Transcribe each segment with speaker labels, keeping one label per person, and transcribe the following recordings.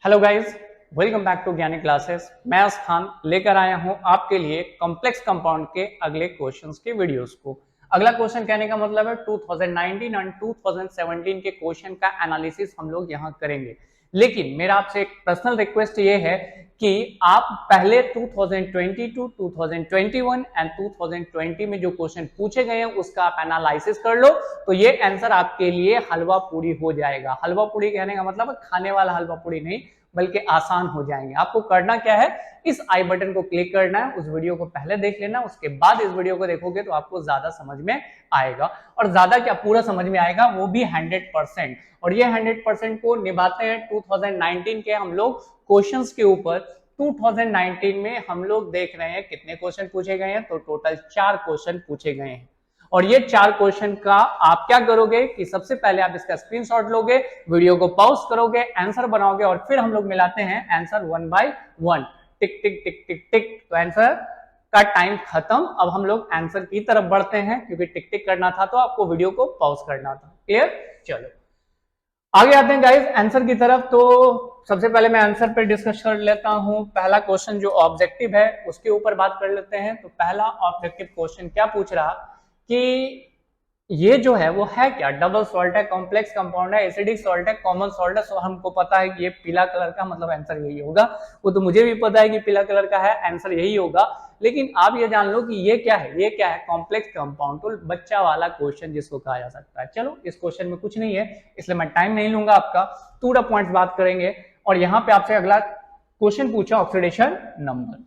Speaker 1: Hello guys, welcome back to Gyani classes. मैं खान लेकर आया हूं आपके लिए कॉम्प्लेक्स कंपाउंड के अगले क्वेश्चंस के वीडियोस को। अगला क्वेश्चन कहने का मतलब है 2019 एंड 2017 के क्वेश्चन का एनालिसिस हम लोग यहां करेंगे। लेकिन मेरा आपसे एक पर्सनल रिक्वेस्ट ये है कि आप पहले 2022, 2021 एंड 2020 में जो क्वेश्चन पूछे गए हैं उसका आप एनालिसिस कर लो, तो ये आंसर आपके लिए हलवा पूरी हो जाएगा। हलवा पूरी कहने का मतलब है खाने वाला हलवा पूरी नहीं, बल्कि आसान हो जाएंगे। आपको करना क्या है, इस आई बटन को क्लिक करना है, उस वीडियो को पहले देख लेना, उसके बाद इस वीडियो को देखोगे तो आपको ज्यादा समझ में आएगा। और ज्यादा क्या, पूरा समझ में आएगा, वो भी 100%। और ये 100% को निभाते हैं 2019 के हम लोग क्वेश्चंस के ऊपर। 2019 में हम लोग देख रहे हैं कितने क्वेश्चन पूछे गए हैं, तो टोटल 4 क्वेश्चन पूछे गए हैं। और ये 4 क्वेश्चन का आप क्या करोगे कि सबसे पहले आप इसका स्क्रीनशॉट लोगे, वीडियो को पॉज करोगे, आंसर बनाओगे और फिर हम लोग मिलाते हैं आंसर 1 बाय 1। टिक टिक टिक टिक टिक, तो आंसर का टाइम खत्म। अब हम लोग आंसर की तरफ बढ़ते हैं, क्योंकि टिक टिक करना था तो आपको वीडियो को पॉज करना था। क्लियर? चलो आगे आते हैं गाइस आंसर की तरफ। तो सबसे पहले मैं आंसर पे डिस्कस कर लेता हूं। पहला क्वेश्चन जो ऑब्जेक्टिव है उसके ऊपर बात कर लेते हैं। तो पहला ऑब्जेक्टिव क्वेश्चन क्या पूछ रहा कि ये जो है वो है क्या, डबल सॉल्ट है, कॉम्प्लेक्स कंपाउंड है, एसिडिक सॉल्ट है, कॉमन सॉल्ट है। सो हमको पता है कि ये पीला कलर का, मतलब आंसर यही होगा। वो तो मुझे भी पता है कि पीला कलर का है, आंसर यही होगा। लेकिन आप ये जान लो कि ये क्या है, ये क्या है, कॉम्प्लेक्स कंपाउंड। तो बच्चा वाला क्वेश्चन जिसको कहा जा सकता है। चलो इस क्वेश्चन में कुछ नहीं है, इसलिए मैं टाइम नहीं लूंगा आपका, 2 पॉइंट्स बात करेंगे। और यहाँ पे आपसे अगला क्वेश्चन पूछा ऑक्सीडेशन नंबर।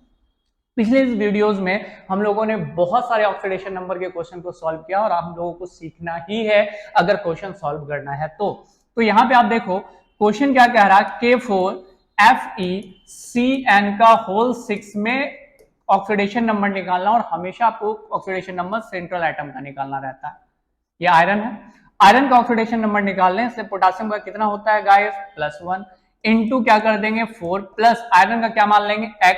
Speaker 1: पिछले इस वीडियोस में हम लोगों ने बहुत सारे ऑक्सीडेशन नंबर के क्वेश्चन को सॉल्व किया और हम लोगों को सीखना ही है अगर क्वेश्चन सॉल्व करना है तो यहाँ पे आप देखो क्वेश्चन क्या कह रहा है, K4FeCN का होल 6 में ऑक्सीडेशन नंबर निकालना, और हमेशा आपको ऑक्सीडेशन नंबर सेंट्रल एटम का निकालना रहता है। ये आयरन है, आयरन का ऑक्सीडेशन नंबर निकालने, इसलिए पोटासियम का कितना होता है गाइस, +1 इंटू क्या कर देंगे 4 प्लस आयरन का क्या मान लेंगे x,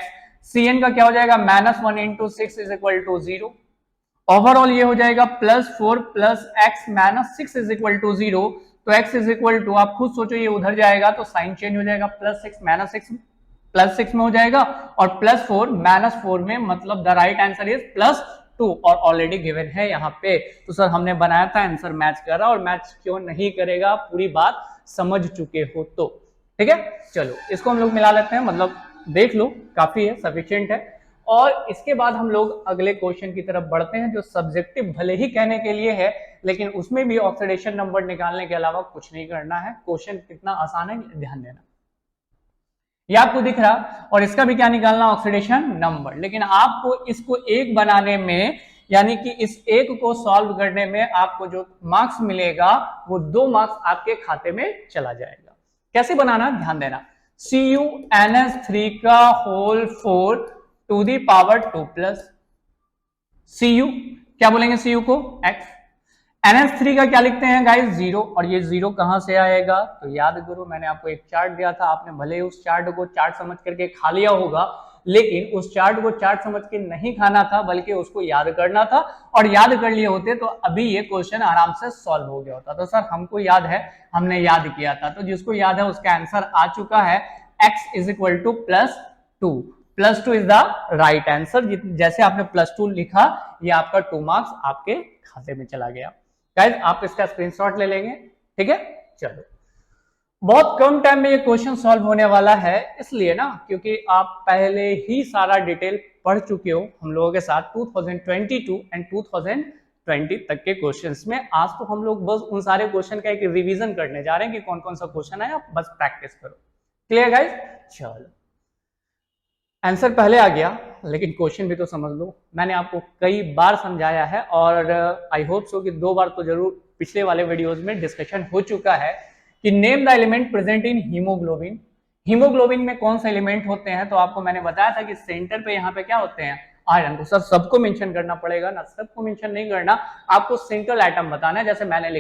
Speaker 1: Cn का क्या हो जाएगा -1 into 6 is equal to 0। Overall ये हो जाएगा +4 plus x -6 is equal to 0। तो x इज इक्वल टू, आप खुद सोचो, ये उधर जाएगा तो साइन चेंज हो जाएगा, +6 +6 में हो जाएगा, और +4 -4 में, मतलब द राइट आंसर इज +2। और ऑलरेडी गिवन है यहाँ पे, तो सर हमने बनाया था, आंसर मैच कर रहा, और मैच क्यों नहीं करेगा, पूरी बात समझ चुके हो तो ठीक है। चलो इसको हम लोग मिला लेते हैं, मतलब देख लो, काफी है, सफिशिएंट है। और इसके बाद हम लोग अगले क्वेश्चन की तरफ बढ़ते हैं, जो सब्जेक्टिव भले ही कहने के लिए है, लेकिन उसमें भी ऑक्सीडेशन नंबर निकालने के अलावा कुछ नहीं करना है। क्वेश्चन कितना आसान है, ध्यान देना। ये आपको दिख रहा, और इसका भी क्या निकालना, ऑक्सीडेशन नंबर। लेकिन आपको इसको एक बनाने में, यानी कि इस एक को सॉल्व करने में आपको जो मार्क्स मिलेगा वो 2 मार्क्स आपके खाते में चला जाएगा। कैसे बनाना, ध्यान देना। CuNH3 का whole 4 to the power 2 plus Cu, क्या बोलेंगे Cu को, x। NH3 का क्या लिखते हैं गाइस, 0। और ये 0 कहां से आएगा, तो याद करो, मैंने आपको एक चार्ट दिया था, आपने भले ही उस चार्ट को चार्ट समझ करके खा लिया होगा, लेकिन उस चार्ट को चार्ट समझ के नहीं खाना था, बल्कि उसको याद करना था। और याद कर लिए होते तो अभी ये क्वेश्चन आराम से सॉल्व हो गया होता। तो सर हमको याद है, हमने याद किया था, तो जिसको याद है उसका आंसर आ चुका है, x is equal to +2। +2 is the right answer. जैसे आपने +2 लिखा, ये आपका 2 मार्क्स आपके खाते में चला गया। गाइस आप इसका स्क्रीनशॉट ले लेंगे, ठीक है। चलो बहुत कम टाइम में ये क्वेश्चन सॉल्व होने वाला है, इसलिए ना, क्योंकि आप पहले ही सारा डिटेल पढ़ चुके हो हम लोगों के साथ 2022 एंड 2020 तक के क्वेश्चंस में। आज तो हम लोग बस उन सारे क्वेश्चन का एक रिवीजन करने जा रहे हैं कि कौन कौन सा क्वेश्चन है, आप बस प्रैक्टिस करो। Clear guys? चलो आंसर पहले आ गया, लेकिन क्वेश्चन भी तो समझ लो। मैंने आपको कई बार समझाया है, और आई होप सो कि 2 बार तो जरूर पिछले वाले वीडियोस में डिस्कशन हो चुका है कि name the element present in haemoglobin. Haemoglobin में कौन सा एलिमेंट होते हैं, तो आपको मैंने बताया था कि सेंटर पे यहाँ पे क्या होते हैं, आयरन। तो सर सबको मेंशन करना पड़ेगा ना, सबको मेंशन नहीं करना, आपको सिंगल एटम बताना है। जैसे मैंने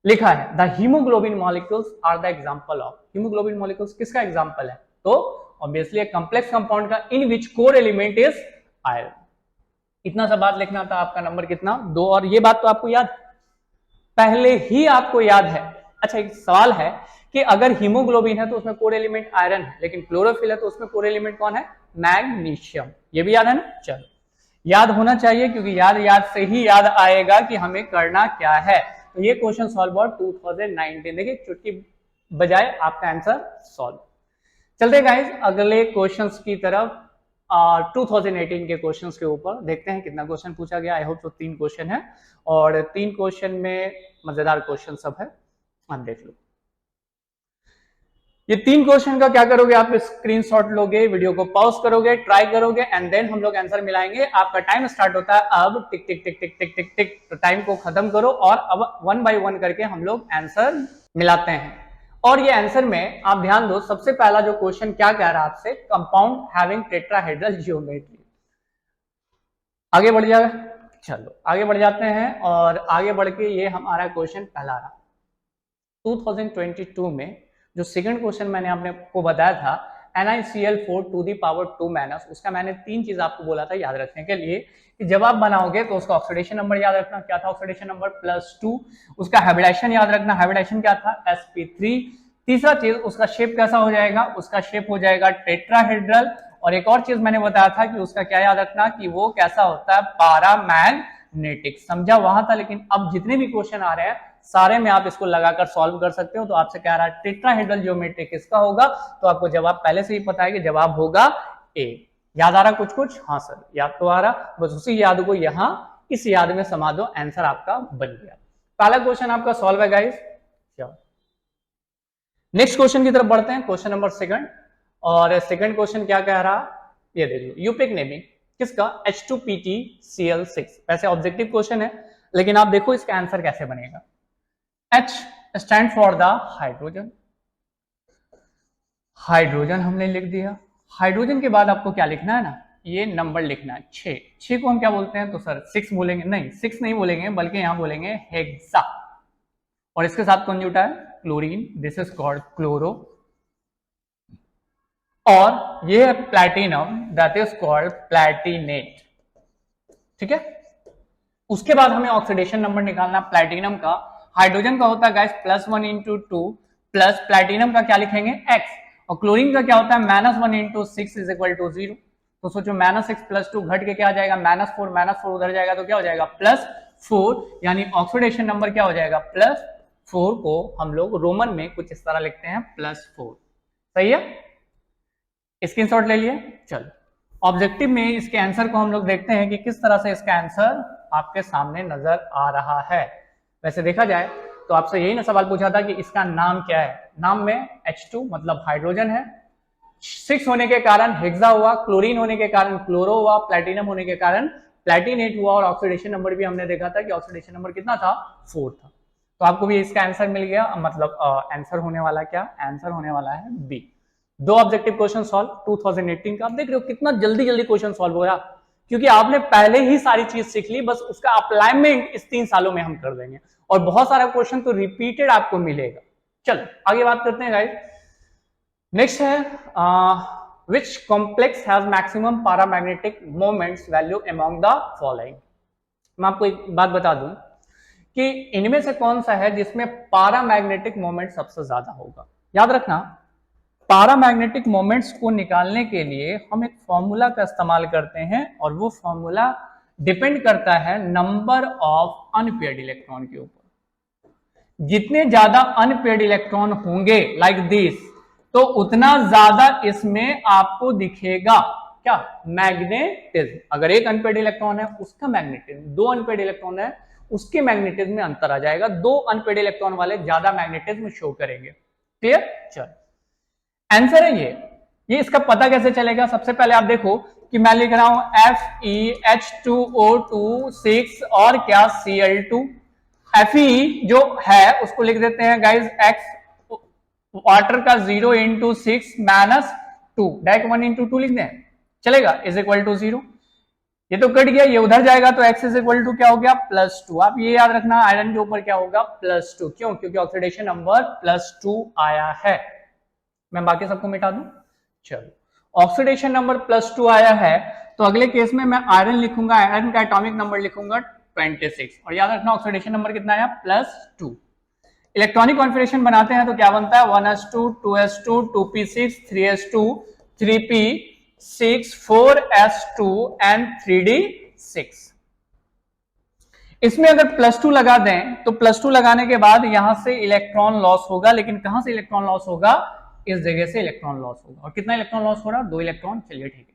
Speaker 1: लिखा है, the haemoglobin molecules are the example of. Haemoglobin molecules किसका एग्जांपल है, तो ऑब्वियसली एक कॉम्प्लेक्स कंपाउंड का in which core element is iron. इतना सा बात लिखना था। आपका नंबर कितना, 2। और ये बात तो आपको याद, पहले ही आपको याद है। अच्छा एक सवाल है कि अगर हीमोग्लोबिन है तो उसमें कोर एलिमेंट आयरन है, लेकिन क्लोरोफिल है तो उसमें कोर एलिमेंट कौन है? मैग्नीशियम। ये भी याद है ना? चलो याद होना चाहिए, क्योंकि याद से ही याद आएगा कि हमें करना क्या है। तो ये क्वेश्चन सॉल्व हुआ 2019। देखिए चुटकी बजाय आपका आंसर सॉल्व। चलते गाइस अगले क्वेश्चंस की तरफ। 2018 के क्वेश्चंस के ऊपर देखते हैं कितना क्वेश्चन पूछा गया। आई होप तो 3 क्वेश्चन है, और 3 क्वेश्चन में मजेदार क्वेश्चन सब है। आप देख लो ये 3 क्वेश्चन का क्या करोगे आप? स्क्रीनशॉट लोगे, वीडियो को पॉज करोगे, ट्राई करोगे, एंड देन हम लोग आंसर मिलाएंगे। आपका टाइम स्टार्ट होता है अब। टिक टिक टिक टिक टिक टिक टिक। तो टाइम को खत्म करो और अब 1 बाय 1 करके हम लोग आंसर मिलाते हैं। और ये आंसर में आप ध्यान दो, सबसे पहला जो क्वेश्चन क्या कह रहा है आपसे? Compound having tetrahedral geometry. आगे बढ़ जाएगा। चलो आगे बढ़ जाते हैं, और आगे बढ़ के ये हमारा क्वेश्चन पहला रहा 2022 में। जो सेकंड क्वेश्चन मैंने आपको बताया था NiCl4 to the power 2 minus, उसका मैंने 3 चीज आपको बोला था याद रखने के लिए कि जब आप बनाओगे तो उसका ऑक्सीडेशन नंबर याद रखना। क्या था ऑक्सीडेशन नंबर? +2। उसका हाइब्रिडाइजेशन याद रखना, हाइब्रिडाइजेशन क्या था? sp3। तीसरा चीज उसका शेप कैसा हो जाएगा? उसका शेप हो जाएगा टेट्राहेड्रल। और एक और चीज मैंने बताया था कि उसका क्या याद रखना कि वो कैसा होता है? पैरामैग्नेटिक। समझा वहां था, लेकिन अब जितने भी क्वेश्चन आ रहे हैं सारे में आप इसको लगाकर सॉल्व कर सकते हो। तो आपसे कह रहा है टेट्राहेड्रल ज्योमेट्री किसका होगा? तो आपको जवाब पहले से ही पता है कि जवाब होगा ए। याद आ रहा कुछ कुछ? हाँ सर याद तो आ रहा, बस उसी याद को यहाँ इस याद में समा दो, आंसर आपका बन गया। पहला क्वेश्चन आपका सॉल्व है गाइस। नेक्स्ट क्वेश्चन की तरफ बढ़ते हैं, क्वेश्चन नंबर 2। और सेकंड क्वेश्चन क्या कह रहा? ये देख लो, यूपिक नेमिंग किसका? H2PtCl6। वैसे ऑब्जेक्टिव क्वेश्चन है, लेकिन आप देखो इसका आंसर कैसे बनेगा। H stand for the hydrogen. Hydrogen हमने लिख दिया। हाइड्रोजन के बाद आपको क्या लिखना है ना? ये नंबर लिखना है 6। 6 को हम क्या बोलते हैं? तो सर 6 बोलेंगे। नहीं 6 नहीं बोलेंगे, बल्कि यहां बोलेंगे हेक्सा। और इसके साथ कौन जुटा है? Chlorine. This is called chloro. और ये है प्लैटिनम, दैट इज कॉल्ड प्लैटिनेट। ठीक है। उसके बाद हमें ऑक्सीडेशन नंबर निकालना प्लैटिनम का। हाइड्रोजन का होता है गाइस +1 × 2, प्लस प्लैटिनम का क्या लिखेंगे? x। और क्लोरीन का क्या होता है? -1 × 6 = 0। तो सोचो -6 + 2 घट के क्या आ जाएगा? -4। -4 उधर जाएगा तो क्या हो जाएगा? +4। यानी ऑक्सीडेशन नंबर क्या हो जाएगा? +4 को हम लोग रोमन में कुछ इस तरह लिखते हैं +4। सही है, स्क्रीनशॉट ले लिए। चलो ऑब्जेक्टिव में इसके आंसर को हम लोग देखते हैं कि किस तरह से इसका आंसर आपके सामने नजर आ रहा है। वैसे देखा जाए तो आपसे यही ना सवाल पूछा था कि इसका नाम क्या है? नाम में H2 मतलब हाइड्रोजन है, 6 होने के कारण हेक्सा हुआ, क्लोरीन होने के कारण क्लोरो हुआ, प्लैटिनम होने के कारण प्लैटिनेट हुआ, और ऑक्सीडेशन नंबर भी हमने देखा था कि ऑक्सीडेशन नंबर कितना था? 4 था। तो आपको भी इसका आंसर मिल गया। मतलब आंसर होने वाला क्या? आंसर होने वाला है बी। 2 ऑब्जेक्टिव क्वेश्चन सॉल्व 2018 का। आप देख रहे हो कितना जल्दी जल्दी क्वेश्चन सॉल्व हो रहा, क्योंकि आपने पहले ही सारी चीज सीख ली, बस उसका अप्लाइमेंट इस 3 सालों में हम कर देंगे। और बहुत सारा क्वेश्चन तो रिपीटेड आपको मिलेगा। चलो आगे बात करते हैं गाइस। नेक्स्ट है which complex has maximum paramagnetic moments value among the following. मैं आपको एक बात बता दूं कि इनमें से कौन सा है जिसमें पैरामैग्नेटिक मोमेंट सबसे ज्यादा होगा। याद रखना पैरामैग्नेटिक मोमेंट्स को निकालने के लिए हम एक फॉर्मूला का इस्तेमाल करते हैं, और वो फॉर्मूला डिपेंड करता है नंबर ऑफ अनपेयर्ड इलेक्ट्रॉन के ऊपर। जितने ज्यादा अनपेयर्ड इलेक्ट्रॉन होंगे लाइक दिस, तो उतना ज्यादा इसमें आपको दिखेगा क्या? मैग्नेटिज्म। अगर एक अनपेयर्ड इलेक्ट्रॉन है उसका मैग्नेटिज्म, 2 अनपेयर्ड इलेक्ट्रॉन है उसके मैग्नेटिज्म में अंतर आ जाएगा। 2 अनपेयर्ड इलेक्ट्रॉन वाले ज्यादा मैग्नेटिज्म शो करेंगे। क्लियर? चलो आंसर है ये इसका पता कैसे चलेगा? सबसे पहले आप देखो कि मैं लिख रहा हूं FeH2O2 6 और क्या Cl2। Fe जो है उसको लिख देते हैं गाइस x, वाटर का 0 × 6 -2, डायरेक्ट 1 × 2 लिख दें चलेगा, =0। ये तो कट गया, ये उधर जाएगा तो x = क्या हो गया? +2। आप ये याद रखना आयरन के ऊपर क्या होगा? +2। क्यों? क्योंकि ऑक्सीडेशन नंबर +2 आया है। मैं बाकी सबको मिटा दूं। चलो ऑक्सीडेशन नंबर +2 आया है, तो अगले केस में मैं आयरन लिखूंगा, आयरन का एटॉमिक नंबर लिखूंगा 26। और याद रखना ऑक्सीडेशन नंबर कितना आया? +2। इलेक्ट्रॉनिक कॉन्फिगरेशन बनाते हैं तो क्या बनता है 1s2 2s2 2p6 3s2 3p6 4s2 and 3d6। इसमें अगर +2 लगा दें तो +2 लगाने के बाद यहां से इलेक्ट्रॉन लॉस होगा, लेकिन कहां से इलेक्ट्रॉन लॉस होगा, इस जगह से इलेक्ट्रॉन लॉस होगा। और कितना इलेक्ट्रॉन लॉस हो रहा है, 2 इलेक्ट्रॉन। चलिए ठीक है।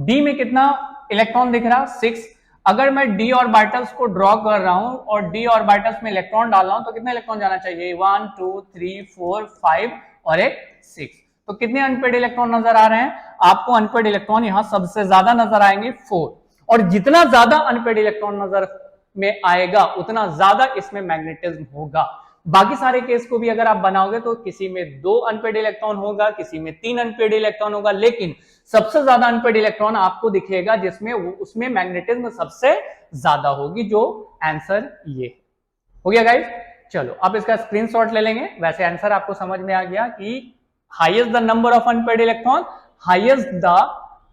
Speaker 1: डी में कितना इलेक्ट्रॉन दिख रहा, 6। अगर मैं डी ऑर्बिटल्स को ड्रॉ कर रहा हूं और डी ऑर्बिटल्स में इलेक्ट्रॉन डाल रहा हूं तो कितना इलेक्ट्रॉन जाना चाहिए, 1 2 3 4 5 और एक 6। तो कितने अनपेड इलेक्ट्रॉन नजर आ रहे हैं आपको, अनपेड इलेक्ट्रॉन यहां सबसे ज्यादा नजर आएंगे 4। और जितना ज्यादा अनपेड इलेक्ट्रॉन नजर में आएगा उतना ज्यादा इसमें मैग्नेटिज्म होगा। बाकी सारे केस को भी अगर आप बनाओगे तो किसी में 2 अनपेड इलेक्ट्रॉन होगा, किसी में 3 अनपेड इलेक्ट्रॉन होगा, लेकिन सबसे ज्यादा अनपेड इलेक्ट्रॉन आपको दिखेगा जिसमें उसमें मैग्नेटिज्म सबसे ज्यादा होगी, जो आंसर ये हो गया गाइस। चलो अब इसका स्क्रीनशॉट ले लेंगे। वैसे आंसर आपको समझ में आ गया कि highest the number of unpaired electron, highest the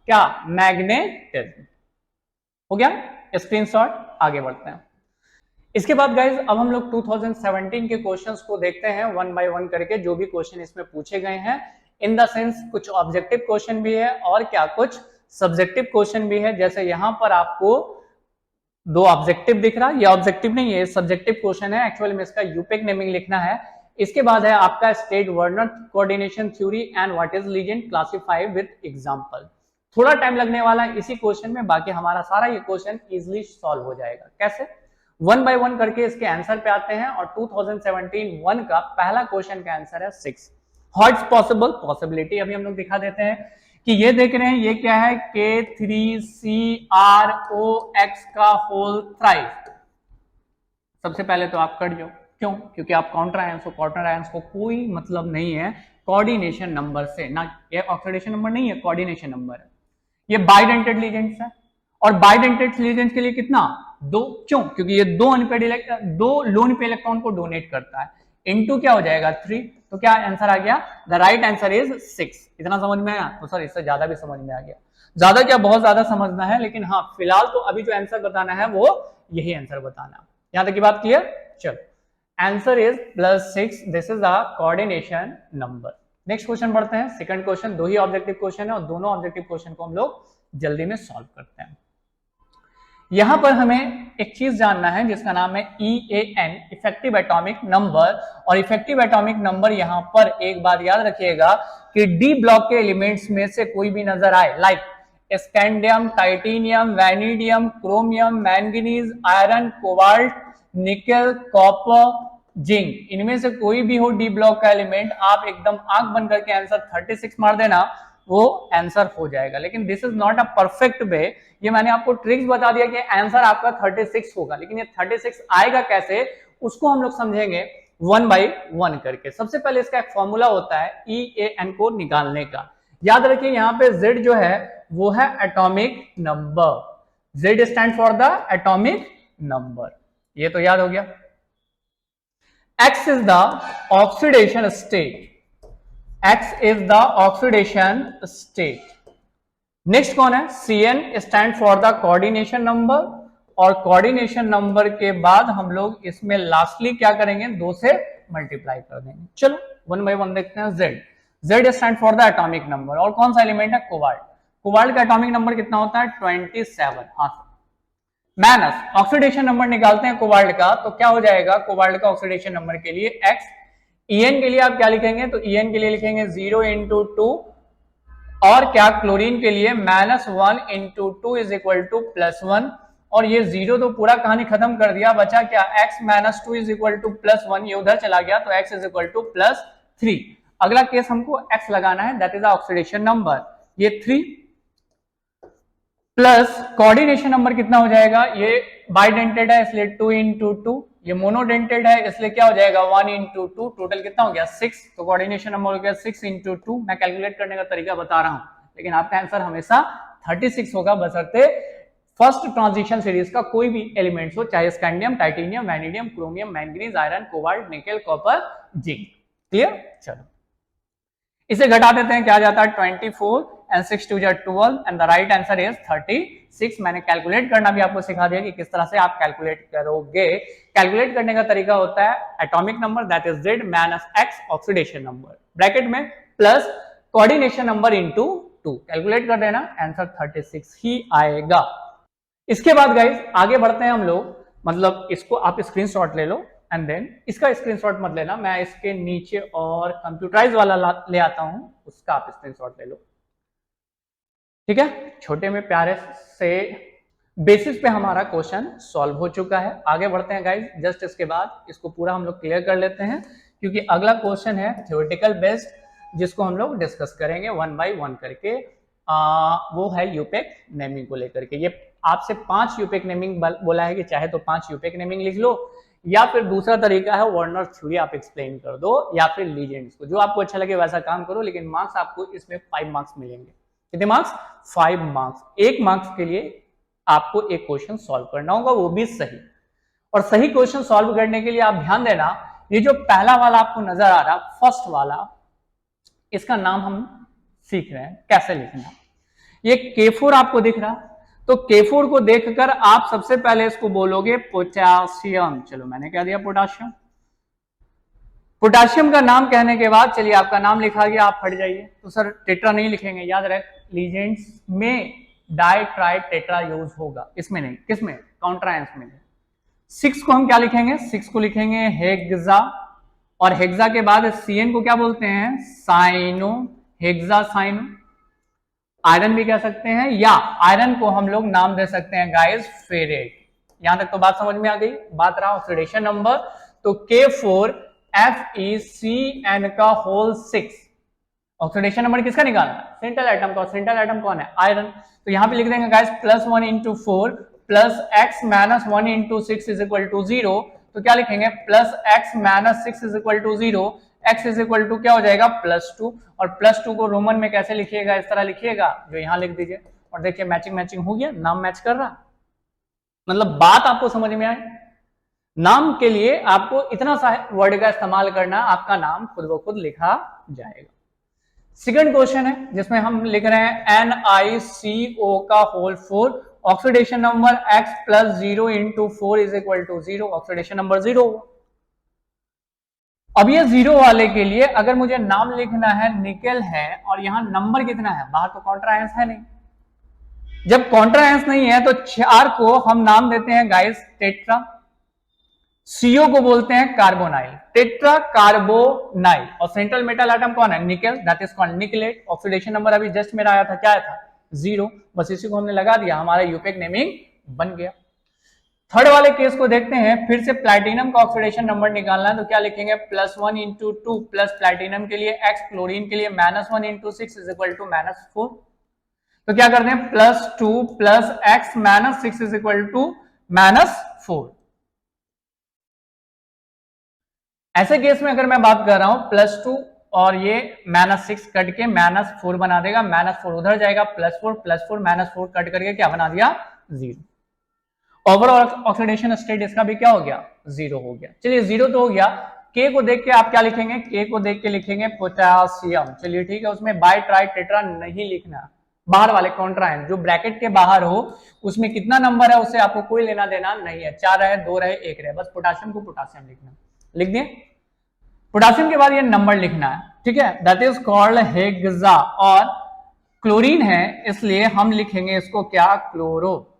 Speaker 1: क्या मैग्नेटिज्म। हो गया स्क्रीनशॉट। आगे बढ़ते हैं। इसके बाद गाइज अब हम लोग 2017 के क्वेश्चंस को देखते हैं 1 बाय 1 करके, जो भी क्वेश्चन इसमें पूछे गए हैं। इन द सेंस कुछ ऑब्जेक्टिव क्वेश्चन भी है और क्या कुछ सब्जेक्टिव क्वेश्चन भी है। जैसे यहां पर आपको 2 ऑब्जेक्टिव दिख रहा है, ये ऑब्जेक्टिव नहीं है, सब्जेक्टिव क्वेश्चन है। एक्चुअली में इसका यूपेक नेमिंग लिखना है। इसके बाद है आपका state Werner coordination theory and what is legend, classify with example. थोड़ा टाइम लगने वाला है इसी क्वेश्चन में, बाकी हमारा सारा ये क्वेश्चन इजीली सॉल्व हो जाएगा। कैसे, 1 बाय 1 करके इसके आंसर पे आते हैं। और 2017 1 का पहला क्वेश्चन का आंसर है 6। व्हाट्स पॉसिबल, पॉसिबिलिटी अभी हम लोग दिखा देते हैं कि ये देख रहे हैं, ये क्या है, K3CrOX का होल थ्राइस। सबसे पहले तो आप कट जाओ, क्यों, क्योंकि आप काउंटर आयंस को, क्वार्टर आयंस को कोई मतलब नहीं है कोऑर्डिनेशन नंबर से ना, ये ऑक्सीडेशन नंबर नहीं है, कोऑर्डिनेशन नंबर है। ये बाइडेंटेड लीजेंड्स है और बाइडेंटेड लीजेंड्स के लिए कितना 2, क्यों, क्योंकि ये 2 अनपेड इलेक्ट्रॉन, 2 लोन पे इलेक्ट्रॉन को डोनेट करता है। इनटू क्या हो जाएगा 3, तो क्या आंसर आ गया, द राइट आंसर इज 6। इतना समझ में आया, तो सर इससे ज्यादा भी समझ में आ गया। ज्यादा क्या, बहुत ज्यादा समझना है, लेकिन हाँ फिलहाल तो अभी जो आंसर बताना है वो यही आंसर बताना। यहां तक की बात क्लियर। चलो answer is +6, this is the coordination number. Next question बढ़ते हैं। सेकंड क्वेश्चन, 2 ही ऑब्जेक्टिव क्वेश्चन है और दोनों ऑब्जेक्टिव क्वेश्चन को हम लोग जल्दी में सॉल्व करते हैं। यहां पर हमें एक चीज जानना है जिसका नाम है EAN, इफेक्टिव एटॉमिक नंबर। और इफेक्टिव एटॉमिक नंबर यहां पर एक बात याद रखिएगा कि डी ब्लॉक के एलिमेंट्स में से कोई भी नजर आए, like scandium, titanium, vanadium, chromium, manganese, iron, cobalt, nickel, copper, zinc, इनमें से कोई भी हो डी ब्लॉक का एलिमेंट, आप एकदम आंख बंद करके आंसर 36 मार देना, वो आंसर हो जाएगा। लेकिन this is not a perfect way. ये मैंने आपको ट्रिक्स बता दिया कि आंसर आपका 36 होगा, लेकिन ये 36 आएगा कैसे उसको हम लोग समझेंगे 1 बाय 1 करके। सबसे पहले इसका एक फॉर्मूला होता है EAN को निकालने का। याद रखिए यहाँ पे Z जो है वो है atomic number. Z stand for the atomic number, ये तो याद हो गया। X is the oxidation state. X is the oxidation state. Next कौन है, CN stand for the coordination number. और कोऑर्डिनेशन नंबर के बाद हम लोग इसमें लास्टली क्या करेंगे, 2 से मल्टीप्लाई कर देंगे। चलो 1 बाय 1 देखते हैं। Z stand for the atomic number. और कौन सा एलिमेंट है, कोबाल्ट। कोबाल्ट का एटॉमिक नंबर कितना होता है 27। हाँ, माइनस ऑक्सीडेशन नंबर निकालते हैं कोबाल्ट का, तो क्या हो जाएगा कोबाल्ट का ऑक्सीडेशन नंबर के लिए X। EN के लिए आप क्या लिखेंगे, तो EN के लिए लिखेंगे 0 × 2। और क्या क्लोरीन के लिए -1 × 2 इज इक्वल टू +1। और ये 0 तो पूरा कहानी खत्म कर दिया, बचा क्या, X - 2 इज इक्वल टू +1, ये उधर चला गया तो X इज इक्वल टू +3। अगला केस हमको X लगाना है, that is the oxidation number, ये 3 प्लस कोऑर्डिनेशन नंबर कितना हो जाएगा, ये बाइडेंटेड है इसलिए 2 × 2, ये मोनोडेंटेड है इसलिए क्या हो जाएगा 1 × 2, टोटल कितना हो गया 6। तो कोऑर्डिनेशन नंबर हो गया 6 × 2। मैं कैलकुलेट करने का तरीका बता रहा हूं, लेकिन आपका आंसर हमेशा 36 होगा, बशर्ते फर्स्ट ट्रांजिशन सीरीज का कोई भी एलिमेंट्स हो, चाहे scandium, titanium, vanadium, chromium, manganese, iron, cobalt, nickel, copper, zinc. Clear. चलो इसे घटा देते हैं, क्या जाता है 24 and 6 2 12 and the right answer is 36। 6 मैंने कैलकुलेट करना भी आपको सिखा दिया कि किस तरह से आप कैलकुलेट करोगे। कैलकुलेट करने का तरीका होता है atomic number that is Z minus X oxidation number bracket में plus coordination number into 2। Calculate कर देना, आंसर 36 ही आएगा। इसके बाद गाइस आगे बढ़ते हैं हम लोग, मतलब इसको आप स्क्रीनशॉट ले लो एंड देन इसका स्क्रीनशॉट मत लेना, मैं इसके नीचे और कंप्यूटराइज वाला ले आता हूं, उसका आप स्क्रीनशॉट ले लो, ठीक है। छोटे में प्यारे से बेसिस पे हमारा क्वेश्चन सॉल्व हो चुका है। आगे बढ़ते हैं गाइस, जस्ट इसके बाद इसको पूरा हम लोग क्लियर कर लेते हैं, क्योंकि अगला क्वेश्चन है थ्योरेटिकल बेस्ड, जिसको हम लोग डिस्कस करेंगे 1 बाय 1 करके। वो है यूपेक नेमिंग को लेकर के। ये आपसे 5 यूपेक नेमिंग बोला है कि चाहे तो 5 यूपेक नेमिंग लिख लो, या फिर दूसरा तरीका है वार्नर थ्योरी आप एक्सप्लेन कर दो, या फिर लीजेंड्स को, जो आपको अच्छा लगे वैसा काम करो, लेकिन मार्क्स आपको इसमें 5 मार्क्स मिलेंगे। कितने मार्क्स? 5 मार्क्स। 1 मार्क्स के लिए आपको एक क्वेश्चन सॉल्व करना होगा, वो भी सही। और सही क्वेश्चन सॉल्व करने के लिए आप ध्यान देना, ये जो पहला वाला आपको नजर आ रहा फर्स्ट वाला, इसका नाम हम सीख रहे हैं कैसे लिखना। ये K4 आपको दिख रहा, तो K4 को देखकर आप सबसे पहले इसको बोलोगे पोटेशियम। चलो मैंने कह दिया पोटेशियम। पोटेशियम का नाम कहने के बाद चलिए आपका नाम लिखा गया, आप हट जाइए। तो सर टेट्रा नहीं लिखेंगे, याद रख, लीजेंड्स में डाई ट्राई टेट्रा यूज होगा, इसमें नहीं। किसमें? काउंट्रायंस में। 6 को हम क्या लिखेंगे? 6 को लिखेंगे हेक्सा, और हेक्सा के बाद CN को क्या बोलते हैं? Cyano, hexa cyano. आयरन भी कह सकते हैं, या आयरन को हम लोग नाम दे सकते हैं गाइस फेरेट। यहां तक तो बात समझ में आ गई। बात रहा ऑक्सीडेशन नंबर, तो K4 FeCN का होल 6 ऑक्सीडेशन नंबर किसका निकालना? सेंट्रल एटम का। सेंट्रल एटम कौन है? आयरन। तो यहां पे लिख देंगे guys +1 into 4 plus x minus 1 into 6 is equal to 0। तो क्या लिखेंगे? Plus x minus 6 is equal to 0। x is equal to क्या हो जाएगा? +2। और +2 को रोमन में कैसे लिखिएगा? इस तरह लिखिएगा, जो यहां लिख दीजिए। और देखिए मैचिंग हो गया, नाम मैच कर रहा। मतलब बात आपको समझ में आई। नाम के लिए आपको इतना सा वर्ड का इस्तेमाल करना, आपका नाम खुद ब खुद लिखा जाएगा। सेकंड क्वेश्चन है जिसमें हम लिख रहे हैं NiCO का whole 4 oxidation number x plus 0 into 4 is equal to 0। Oxidation number 0। अब ये 0 वाले के लिए अगर मुझे नाम लिखना है, निकेल है, और यहां नंबर कितना है? बाहर तो कॉन्ट्रायंस है नहीं। जब कॉन्ट्रायंस नहीं है तो 4 को हम नाम देते हैं गाइस टेट्रा। CO को बोलते हैं कार्बोनाइल, टेट्रा कार्बोनाइल। और सेंट्रल मेटल एटम कौन है? Nickel, that is called निकलेट। Oxidation number अभी जस्ट मेरा आया था, क्या आया था? 0। बस इसी को हमने लगा दिया, हमारा यूपेक नेमिंग बन गया। थर्ड वाले केस को देखते हैं, फिर से प्लैटिनम का ऑक्सीडेशन नंबर निकालना है, तो क्या लिखेंगे? +1 इंटू 2 प्लस प्लैटिनम के लिए x, क्लोरीन के लिए -1 इंटू 6 इज इक्वल टू -4। तो क्या करते हैं? +2 plus x minus 6 is equal to -4। ऐसे केस में अगर मैं बात कर रहा हूं +2 और ये -6 कट के -4 बना देगा, -4 उधर जाएगा, +4 +4 -4 कट करके क्या बना दिया? 0। ओवरऑल ऑक्सीडेशन स्टेट इसका भी क्या हो गया? 0 हो गया। चलिए 0 तो हो गया। K को देख के आप क्या लिखेंगे? K को देख के लिखेंगे पोटेशियम। चलिए ठीक है, उसमें बाई ट्राई टेट्रा नहीं लिखना, बाहर वाले कॉन्ट्रायंस जो ब्रैकेट के बाहर हो उसमें कितना नंबर है उससे आपको कोई लेना देना नहीं है। 4 रहे, 2 रहे, 1 रहे, बस पोटेशियम को पोटेशियम लिखना। लिख दिए। पोटेशियम के बाद ये नंबर लिखना है, ठीक है, दैट इज कॉल्ड हेक्सा। और क्लोरीन है इसलिए हम लिखेंगे इसको क्या? क्लोरो।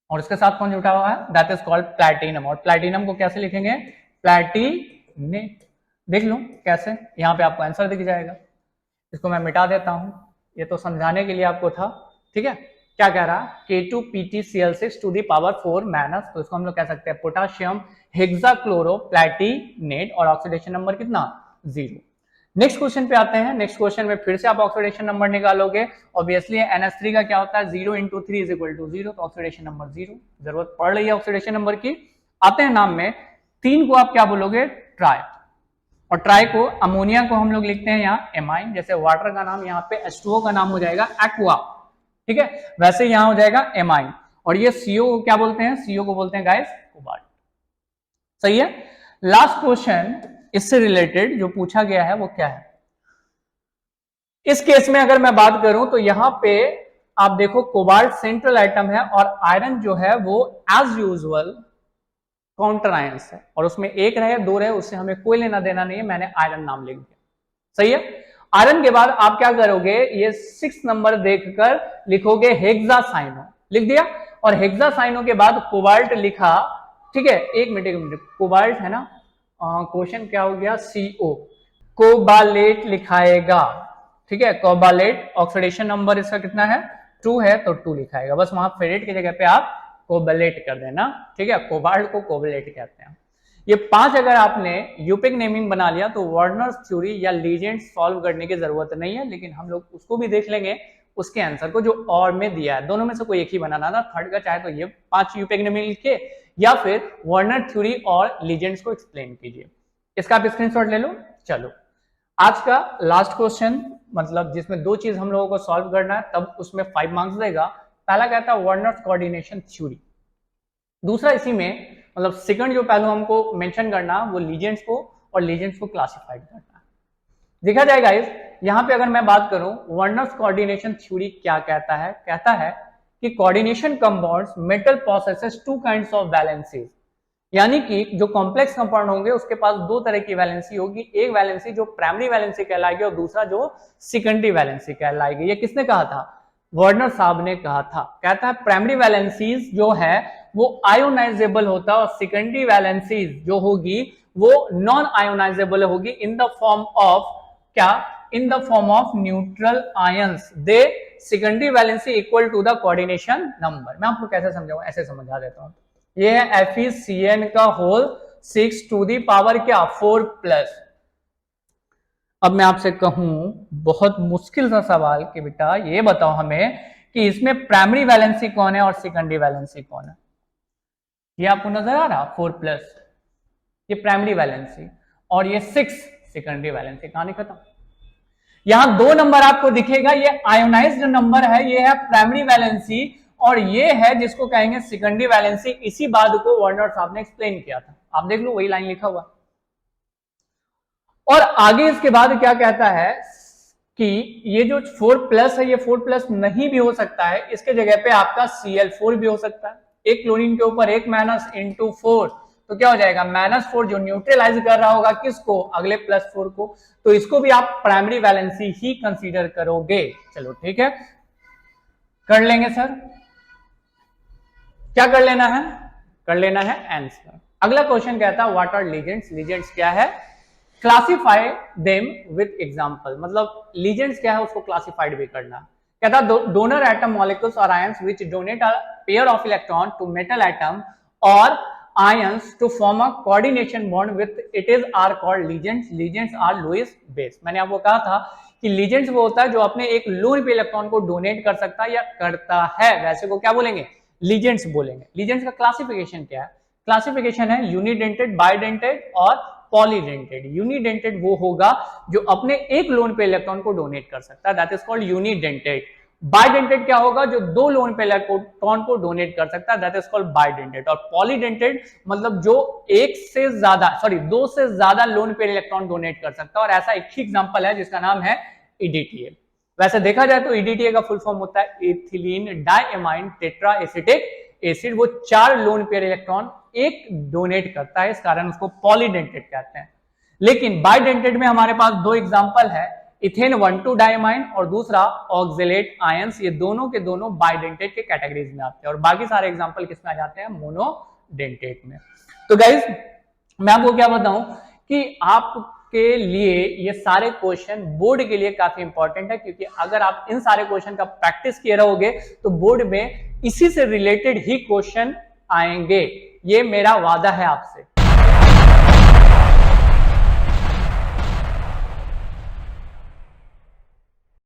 Speaker 1: और इसके साथ कौन जुटा हुआ है? That is called platinum. और प्लैटिनम को कैसे लिखेंगे? प्लैटिनेट। देख लो कैसे, यहां पे आपको आंसर दिख जाएगा। इसको मैं मिटा देता हूं, ये तो समझाने के लिए आपको था, ठीक है। क्या कह रहा? K2PtCl6 to the power 4 minus, तो इसको हम लोग कह सकते हैं पोटेशियम हेक्साक्लोरो प्लैटिनेट। और ऑक्सीडेशन नंबर कितना? 0। नेक्स्ट क्वेश्चन पे आते हैं। नेक्स्ट क्वेश्चन में फिर से आप ऑक्सीडेशन नंबर निकालोगे। ऑब्वियसली NH3 का क्या होता है? 0 इंटू 3 इज इक्वल टू 0। तो ऑक्सीडेशन नंबर 0। जरूरत पड़ रही है ऑक्सीडेशन नंबर की। आते हैं नाम में, 3 को आप क्या बोलोगे? ट्राई। और ट्राई को, अमोनिया को हम लोग लिखते हैं यहाँ एमाइन। जैसे वाटर का नाम यहाँ पे H2O का नाम हो जाएगा एक्वा, ठीक है, वैसे यहां हो जाएगा एमाइन। और ये CO को क्या बोलते हैं? CO को बोलते हैं गाइस कोबाल्ट। सही है। लास्ट क्वेश्चन इससे रिलेटेड जो पूछा गया है वो क्या है? इस केस में अगर मैं बात करूं तो यहां पे आप देखो कोबाल्ट सेंट्रल एटम है और आयरन जो है वो एज यूजुअल काउंटर आयंस है, और उसमें एक रहे दो रहे उससे हमें कोई लेना देना नहीं है, मैंने आयरन नाम लिख दिया। सही है। आयरन के बाद आप क्या करोगे, ये 6 नंबर देखकर लिखोगे हेक्सासाइनो, लिख दिया, और हेक्सासाइनो के बाद कोबाल्ट लिखा। ठीक है, एक मिनट कोबाल्ट है ना, क्वेश्चन क्या हो गया, CO, कोबालेट लिखाएगा। ठीक है, कोबालेट ऑक्सीडेशन नंबर इसका कितना है, 2 है तो 2 लिखाएगा, बस वहां फेरेट की जगह पे आप कोबालेट कर देना। ठीक है, कोबाल्ट को कोबालेट कहते हैं। ये 5 अगर आपने यूपिक नेमिंग बना लिया तो वार्नर्स थ्योरी या लीजेंड सॉल्व करने की जरूरत नहीं है, लेकिन हम लोग उसको भी देख लेंगे, उसके आंसर को जो और में दिया है, दोनों में से कोई एक ही बनाना था, थर्ड का चाहे तो ये 5 यूपिक नेमिंग लिखे या फिर वार्नर थ्योरी और लीजेंड्स को एक्सप्लेन कीजिए। इसका आप स्क्रीनशॉट ले लो। चलो आज का लास्ट क्वेश्चन, मतलब जिसमें 2 चीज हम लोगों को सॉल्व करना है, तब उसमें 5 मार्क्स देगा। पहला कहता है वार्नर कोऑर्डिनेशन थ्योरी, दूसरा इसी में मतलब सेकंड जो पहलू हमको मेंशन करना वो लीजेंड्स को और लीजेंड्स को क्लासिफाइड करना। देखा जाए गाइस, यहां पे अगर मैं बात करूं वार्नर्स कोऑर्डिनेशन थ्योरी क्या कहता है, कहता है कि coordination compounds metal possesses 2 kinds of valencies, यानी कि जो कॉम्प्लेक्स कंपाउंड होंगे उसके पास 2 तरह की वैलेंसी होगी, एक वैलेंसी जो प्राइमरी वैलेंसी कहलाएगी और दूसरा जो सेकेंडरी वैलेंसी कहलाएगी। ये किसने कहा था, वार्नर साहब ने कहा था। कहता है प्राइमरी वैलेंसीज जो है वो आयोनाइजेबल होता है और सेकेंडरी वैलेंसीज जो होगी वो नॉन आयोनाइजेबल होगी इन द फॉर्म ऑफ क्या, in the form of neutral ions. They secondary valency equal to the coordination number. मैं आपको कैसे समझाऊं, ऐसे समझा देता हूं। ये है FeCN का होल 6 टू दी पावर क्या 4+। अब मैं आपसे कहूं बहुत मुश्किल सा सवाल कि बेटा ये बताओ हमें कि इसमें प्राइमरी वैलेंसी कौन है और सेकेंडरी वैलेंसी कौन है। ये आपको नजर आ रहा 4+, ये प्राइमरी वैलेंसी और ये 6 सेकेंडरी वैलेंसी। कहानी खत्म। यहां 2 नंबर आपको दिखेगा, ये आयोनाइज्ड नंबर है, ये है प्राइमरी वैलेंसी और ये है जिसको कहेंगे सेकेंडरी वैलेंसी। इसी बात को वार्नर साहब ने एक्सप्लेन किया था, आप देख लो वही लाइन लिखा हुआ। और आगे इसके बाद क्या कहता है कि ये जो 4+ है ये 4+ नहीं भी हो सकता है, इसके जगह पे आपका Cl4 भी हो सकता है। एक क्लोरीन के ऊपर एक माइनस इंटू 4 तो क्या हो जाएगा -4 जो न्यूट्रलाइज कर रहा होगा किसको, अगले +4 को, तो इसको भी आप प्राइमरी वैलेंसी ही कंसीडर करोगे। चलो ठीक है, कर लेंगे सर, क्या कर लेना है, कर लेना है आंसर। अगला क्वेश्चन कहता है व्हाट आर लीजेंड्स। लीजेंड्स क्या है, क्लासिफाई देम विथ एग्जांपल, मतलब लीजेंड्स क्या है उसको क्लासिफाइड भी करना। कहता डोनर एटम मॉलिक्यूल्स और ions which donate a pair of electron to metal atom और ions to form a coordination bond with it is are called ligands. Ligands are Lewis base. मैंने आपको कहा था कि लीजेंड्स वो होता है जो अपने एक लोन पे इलेक्ट्रॉन को डोनेट कर सकता है या करता है, वैसे को क्या बोलेंगे, लीजेंड्स बोलेंगे। लीजेंड्स का क्लासिफिकेशन क्या है, क्लासिफिकेशन है यूनिडेंटेड, बाइडेंटेड और पॉलीडेंटेड। यूनिडेंटेड वो होगा जो अपने एक लोन पे इलेक्ट्रॉन को डोनेट कर सकता है, that is called unidentate. Bidentate क्या होगा, जो 2 लोन पे इलेक्ट्रॉन को डोनेट कर सकता है, दैट इज कॉल्ड बाइडेंटेड। और पॉलीडेंटेड मतलब जो 2 से ज्यादा लोन पे इलेक्ट्रॉन डोनेट कर सकता है, और ऐसा एक ही एग्जांपल है जिसका नाम है EDTA। वैसे देखा जाए तो EDTA का फुल फॉर्म होता है ethylene diamine tetra acetic acid. वो 4 लोन पेयर इलेक्ट्रॉन एक डोनेट करता है, इस कारण उसको पॉलीडेंटेड कहते हैं। लेकिन बाइडेंटेड में हमारे पास 2 एग्जांपल है, इथेन 1,2 डाइएमाइन और दूसरा ऑक्जेलेट आयंस। ये दोनों के दोनों बाइडेंटेड के कैटेगरीज में आते हैं और बाकी सारे एग्जांपल किसमें आ जाते हैं, मोनोडेंटेड में। तो गाइस मैं आपको क्या बताऊं कि आपके लिए ये सारे क्वेश्चन बोर्ड के लिए काफी इंपॉर्टेंट है, क्योंकि अगर आप इन सारे क्वेश्चन का प्रैक्टिस किए रहोगे तो बोर्ड में इसी से रिलेटेड ही क्वेश्चन आएंगे, ये मेरा वादा है आपसे।